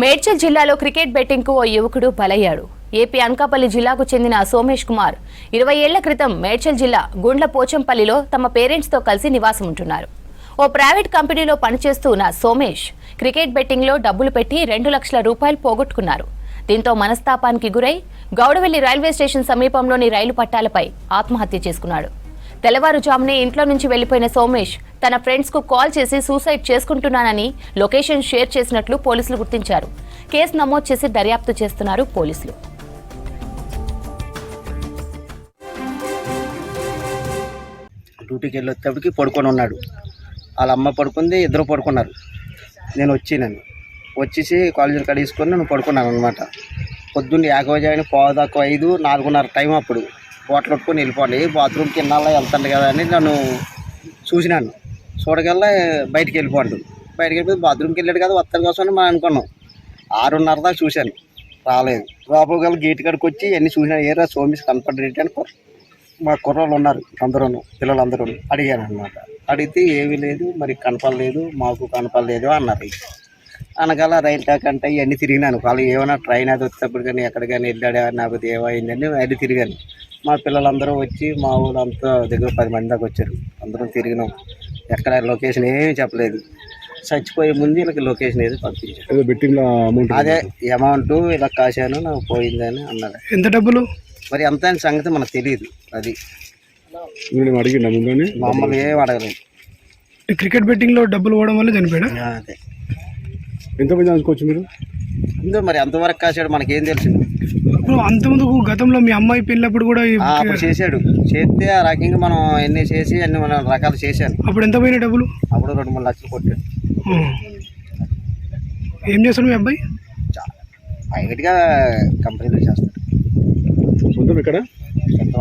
మేడ్చల్ జిల్లాలో cricket betting కు ఓ యువకుడు బలయ్యాడు. ఏపీ అనకాపల్లి జిల్లాకు చెందిన సోమేష్ కుమార్ 20 ఏళ్ల క్రితం మేడ్చల్ జిల్లా గుండ్ల పోచంపల్లిలో తమ పేరెంట్స్ తో కలిసి నివాసం ఉంటున్నారు. ఓ ప్రైవేట్ కంపెనీలో పనిచేస్తూ ఉన్న సోమేష్ క్రికెట్ బెట్టింగ్ లో డబ్బులు పెట్టి 2 లక్షల రూపాయలు పోగొట్టుకున్నారు. దీంతో మనస్తాపానికి గురై గౌడవెల్లి రైల్వే స్టేషన్ సమీపంలోని రైలు పట్టాలపై ఆత్మహత్య చేసుకున్నాడు. తెల్లవారుజామునే ఇంట్లో నుంచి వెళ్లిపోయిన సోమేష్ తన ఫ్రెండ్స్ కు కాల్ చేసి సూసైడ్ చేసుకుంటున్నానని లొకేషన్ షేర్ చేసినట్లు పోలీసులు గుర్తించారు. కేసు నమోదు చేసి దర్యాప్తు చేస్తున్నారు పోలీసులు. డ్యూటీకి వెళ్ళి వచ్చేప్పటికి పడుకొని ఉన్నాడు. వాళ్ళ అమ్మ పడుకుంది, ఇద్దరు పడుకున్నారు. నేను వచ్చేసి కాలేజీలు కడిగించుకొని నేను పడుకున్నాను అనమాట. పొద్దున్న 50 పావుదాకా 5, 4:30 టైం అప్పుడు బాటిల్ పట్టుకొని వెళ్ళిపోండి, బాత్రూమ్కి ఇన్నాళ్ళ వెళ్తాను కదా అని నన్ను చూసినాను. చూడగల్లా బయటికి వెళ్ళిపోండు. బయటికి వెళ్ళిపోయి బాత్రూమ్కి వెళ్ళాడు కదా వస్తాను కోసం అని మనం అనుకున్నాం. 6:30 దాకా చూశాను, రాలేదు. లోపల గేట్ కాడికి వచ్చి అన్నీ చూసినాను. ఏరా సోమేష్ కనపడ్డేంటి అని మా కుర్రోళ్ళు ఉన్నారు, పిల్లలందరూ అడిగాను అనమాట. అడిగితే ఏమీ లేదు, మరి కనపడలేదు, మాకు కనపడలేదు అన్నారు. అనగాల రైలు ట్రాక్ అంటే ఇవన్నీ తిరిగినాను. వాళ్ళు ఏమైనా ట్రైన్ అది వచ్చేటప్పుడు కానీ ఎక్కడికైనా వెళ్ళాడా నాకు ఏమైందని అది తిరిగాను. మా పిల్లలందరూ వచ్చి మా ఊళ్ళంతా దగ్గర 10 మంది దాకా వచ్చారు. అందరం తిరిగినాం. ఎక్కడ లొకేషన్ ఏమీ చెప్పలేదు. చచ్చిపోయే ముందు వీళ్ళకి లొకేషన్ ఏదో పంపించారు. అదే అమౌంట్ ఇలా కాశాను నాకు పోయిందని అన్నారు. ఎంత డబ్బులు మరి ఎంత అయిన సంగతి మనకు తెలియదు. అది అడిగిందా ముందు? మమ్మల్ని ఏం అడగలేదు. క్రికెట్ బెట్టింగ్ లో డబ్బులు పోవడం వల్ల చనిపోయాడు. అదే ఎంతమంది అనుకోవచ్చు మీరు? మరి ఎంతవరకు కాశాడు మనకేం తెలిసింది. అంతకుముందు గతంలో మీ అమ్మాయి పెళ్ళినప్పుడు కూడా అప్పుడు చేశాడు. చేస్తే ఆ రకంగా మనం ఎన్ని చేసి అన్ని మనం రకాలు చేశాను. అప్పుడు ఎంత పోయిన డబ్బులు? అప్పుడు 2-3 లక్షలు కొట్టాడు. ఏం చేస్తాడు మీ అబ్బాయి? ప్రైవేట్గా కంపెనీలో చేస్తాడు. ఇక్కడ ఎంత